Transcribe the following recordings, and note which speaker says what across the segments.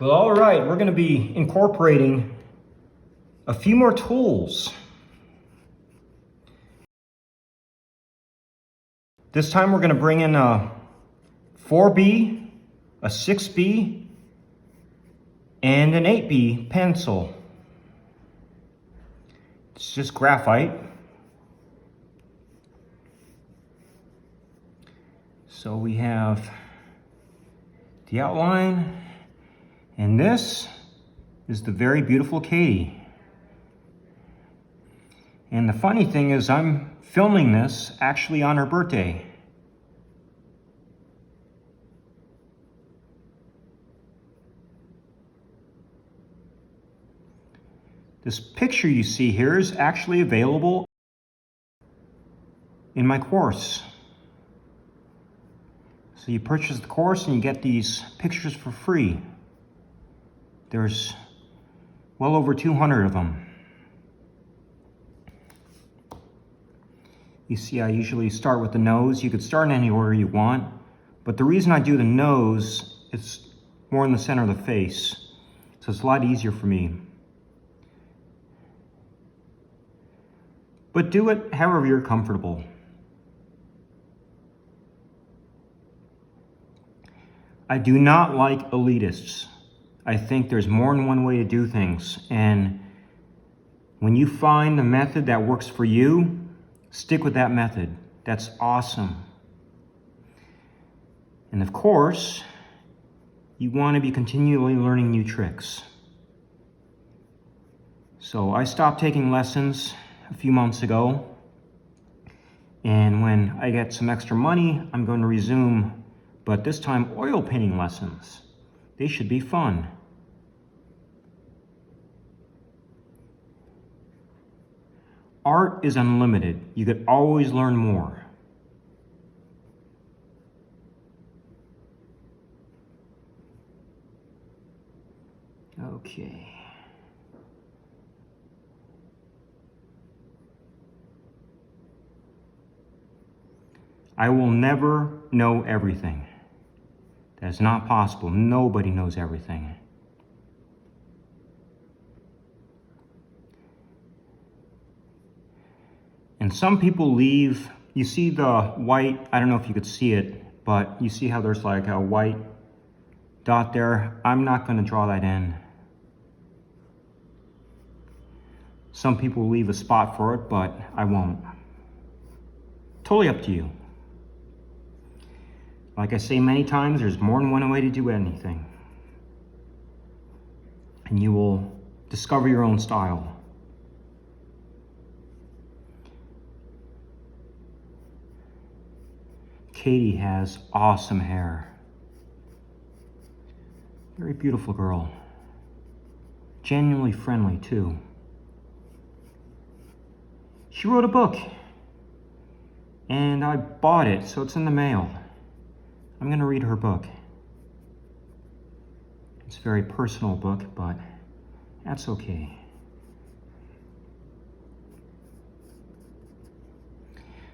Speaker 1: Well, all right, we're going to be incorporating a few more tools. This time we're going to bring in a 4B, a 6B, and an 8B pencil. It's just graphite. So we have the outline, and this is the very beautiful Katie. And the funny thing is I'm filming this actually on her birthday. This picture you see here is actually available in my course. So you purchase the course and you get these pictures for free. There's well over 200 of them. You see, I usually start with the nose. You could start in any order you want, but the reason I do the nose, it's more in the center of the face, so it's a lot easier for me. But do it however you're comfortable. I do not like elitists. I think there's more than one way to do things, and when you find a method that works for you, stick with that method. That's awesome. And of course, you want to be continually learning new tricks. So I stopped taking lessons a few months ago, and when I get some extra money, I'm going to resume, but this time oil painting lessons. They should be fun. Art is unlimited. You could always learn more. Okay. I will never know everything. That's not possible. Nobody knows everything. And some people leave, you see the white, I don't know if you could see it, but you see how there's like a white dot there? I'm not going to draw that in. Some people leave a spot for it, but I won't. Totally up to you. Like I say many times, there's more than one way to do anything. And you will discover your own style. Katie has awesome hair. Very beautiful girl. Genuinely friendly too. She wrote a book, and I bought it, so it's in the mail. I'm going to read her book. It's a very personal book, but that's okay.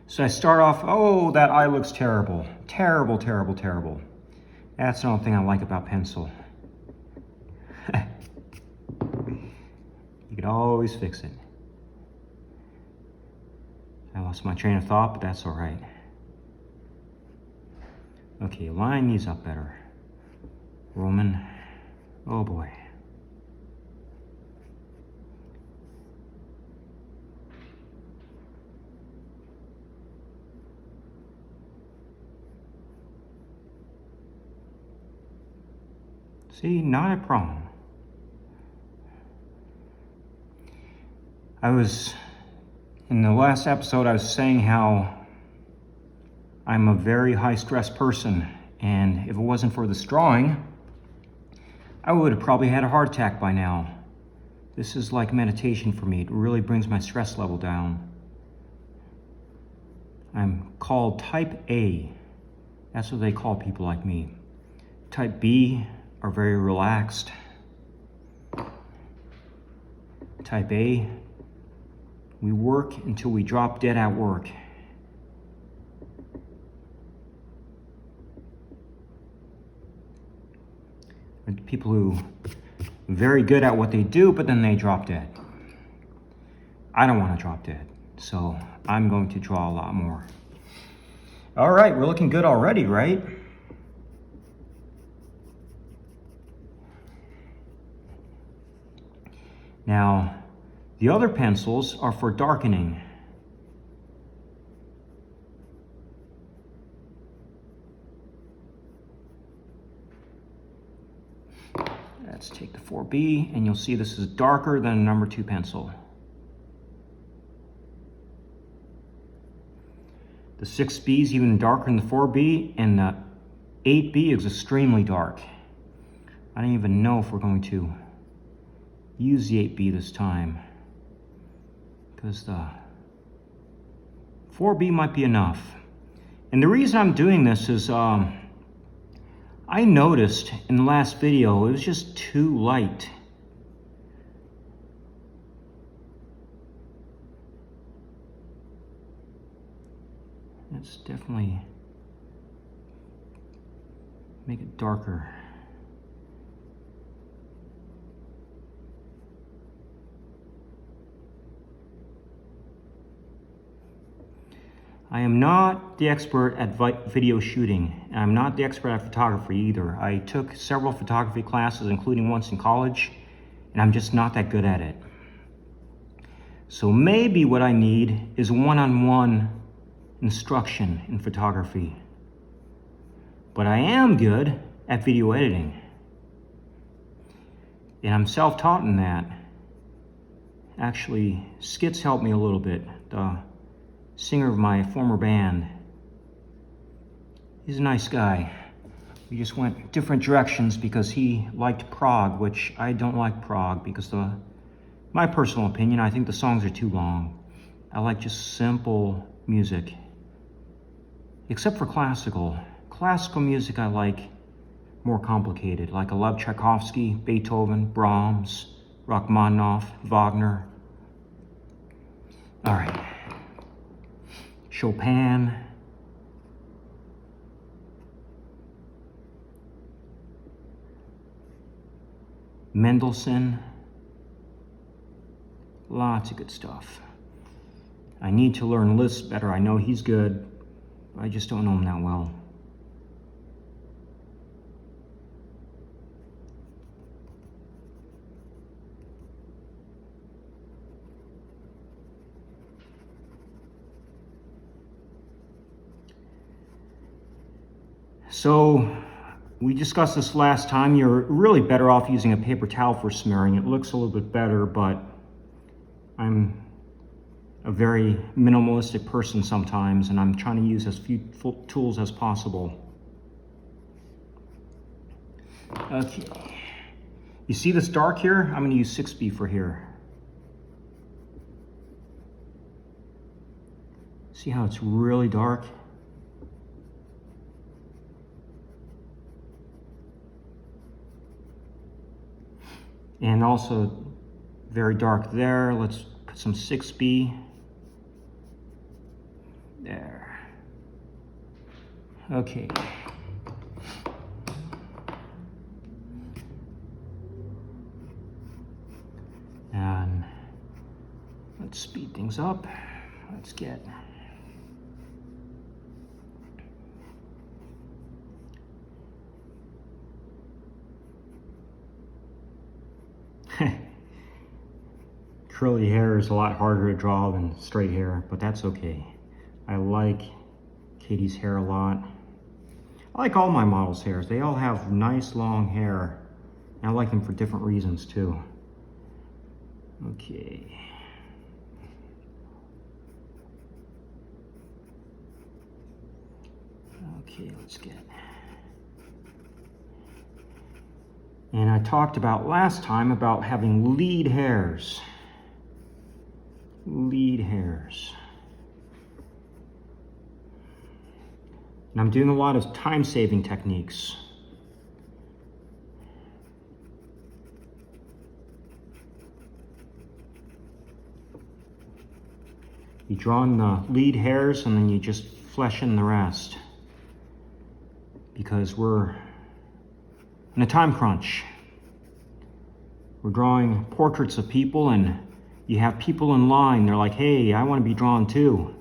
Speaker 1: So I start off, oh, that eye looks terrible. Terrible, terrible, terrible. That's the only thing I like about pencil. You could always fix it. I lost my train of thought, but that's all right. Okay, line these up better. Roman, oh boy. See, not a problem. In the last episode, I was saying how I'm a very high stress person, and if it wasn't for this drawing, I would have probably had a heart attack by now. This is like meditation for me. It really brings my stress level down. I'm called type A. That's what they call people like me. Type B are very relaxed. Type A, we work until we drop dead at work. People who are very good at what they do, but then they drop dead. I don't want to drop dead, so I'm going to draw a lot more. All right, we're looking good already, right? Now, the other pencils are for darkening. Let's take the 4B, and you'll see this is darker than a number 2 pencil. The 6B is even darker than the 4B, and the 8B is extremely dark. I don't even know if we're going to use the 8B this time, because the 4B might be enough. And the reason I'm doing this is I noticed in the last video it was just too light. Let's definitely make it darker. I am not the expert at video shooting, and I'm not the expert at photography either. I took several photography classes, including once in college, and I'm just not that good at it. So maybe what I need is one-on-one instruction in photography. But I am good at video editing. And I'm self-taught in that. Actually, Skits helped me a little bit. The singer of my former band. He's a nice guy. We just went different directions because he liked prog, which I don't like prog because my personal opinion, I think the songs are too long. I like just simple music. Except for classical. Classical music I like more complicated, like I love Tchaikovsky, Beethoven, Brahms, Rachmaninoff, Wagner. All right. Chopin. Mendelssohn. Lots of good stuff. I need to learn Liszt better. I know he's good. I just don't know him that well. So we discussed this last time. You're really better off using a paper towel for smearing. It looks a little bit better, but I'm a very minimalistic person sometimes, and I'm trying to use as few tools as possible. Okay. You see this dark here? I'm going to use 6B for here. See how it's really dark? And also very dark there. Let's put some 6B. There. Okay. And let's speed things up. Let's get curly hair is a lot harder to draw than straight hair, but that's okay. I like Katie's hair a lot. I like all my models' hairs. They all have nice long hair. And I like them for different reasons too. Okay. Okay, let's get. And I talked about last time about having lead hairs. Lead hairs. And I'm doing a lot of time-saving techniques. You draw in the lead hairs and then you just flesh in the rest. Because we're in a time crunch. We're drawing portraits of people, and you have people in line. They're like, hey, I want to be drawn too.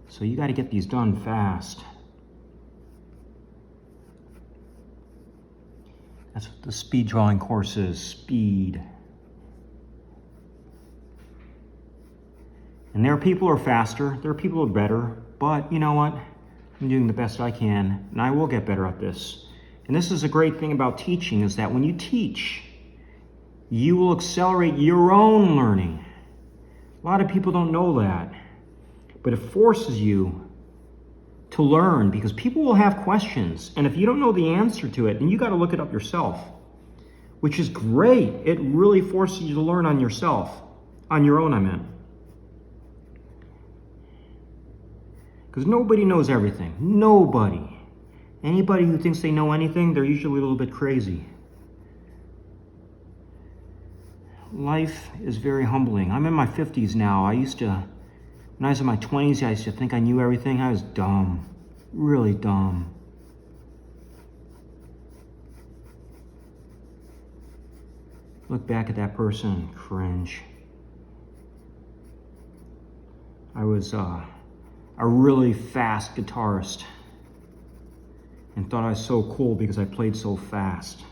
Speaker 1: So you got to get these done fast. That's what the speed drawing course is, speed. And there are people who are faster, there are people who are better, but you know what? I'm doing the best I can, and I will get better at this. And this is a great thing about teaching, is that when you teach, you will accelerate your own learning. A lot of people don't know that, but it forces you to learn, because people will have questions, and if you don't know the answer to it, then you got to look it up yourself, which is great. It really forces you to learn on yourself, on your own, I meant. Because nobody knows everything. Nobody. Anybody who thinks they know anything, they're usually a little bit crazy. Life is very humbling. I'm in my 50s now. When I was in my 20s, I used to think I knew everything. I was dumb, really dumb. Look back at that person and cringe. I was a really fast guitarist and thought I was so cool because I played so fast.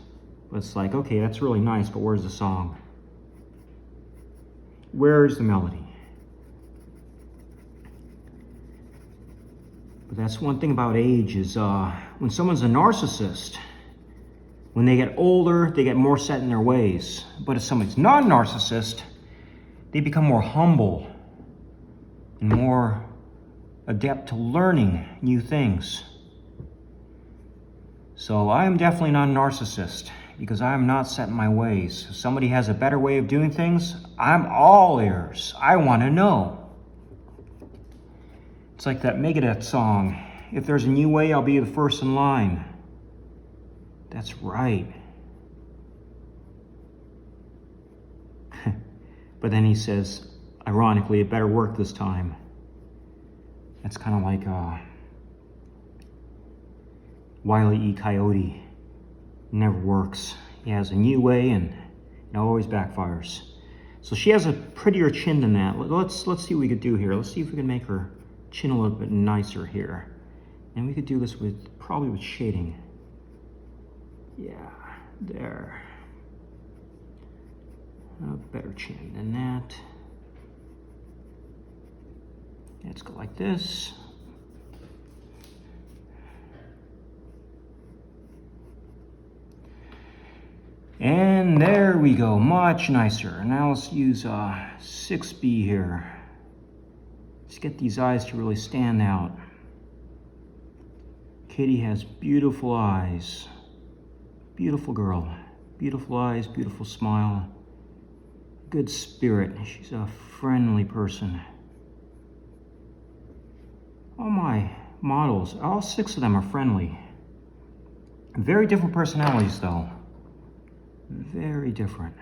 Speaker 1: But it's like, okay, that's really nice, but where's the song? Where's the melody? But that's one thing about age is when someone's a narcissist, when they get older, they get more set in their ways. But if someone's not a narcissist, they become more humble and more adept to learning new things. So I am definitely not a narcissist, because I am not set in my ways. If somebody has a better way of doing things, I'm all ears. I want to know. It's like that Megadeth song, if there's a new way, I'll be the first in line. That's right. But then he says, ironically, it better work this time. That's kind of like Wile E. Coyote. Never works. He has a new way and it always backfires. So she has a prettier chin than that. Let's see what we could do here. Let's see if we can make her chin a little bit nicer here. And we could do this probably with shading. Yeah, there. A better chin than that. Let's go like this. And there we go, much nicer. Now let's use 6B here. Let's get these eyes to really stand out. Kitty has beautiful eyes. Beautiful girl. Beautiful eyes, beautiful smile. Good spirit. She's a friendly person. All my models, all 6 of them are friendly. Very different personalities though. Very different.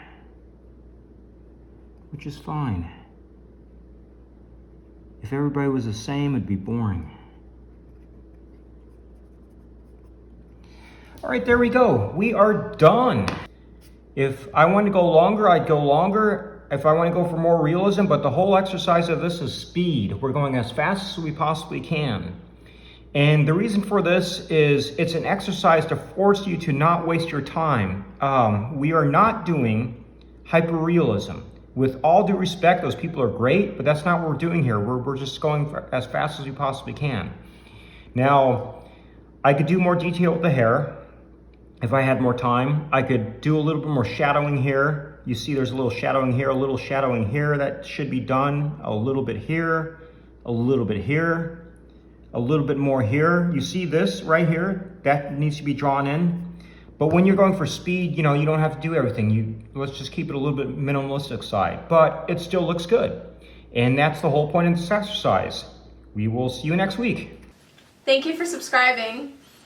Speaker 1: Which is fine. If everybody was the same, it'd be boring. All right, there we go. We are done. If I want to go longer, I'd go longer. If I want to go for more realism, but the whole exercise of this is speed. We're going as fast as we possibly can. And the reason for this is it's an exercise to force you to not waste your time. We are not doing hyperrealism. With all due respect, those people are great, but that's not what we're doing here. We're just going as fast as we possibly can. Now, I could do more detail with the hair if I had more time. I could do a little bit more shadowing here. You see there's a little shadowing here, a little shadowing here that should be done. A little bit here, a little bit here, a little bit more here. You see this right here? That needs to be drawn in. But when you're going for speed, you don't have to do everything. Let's just keep it a little bit minimalistic side, but it still looks good. And that's the whole point of this exercise. We will see you next week.
Speaker 2: Thank you for subscribing.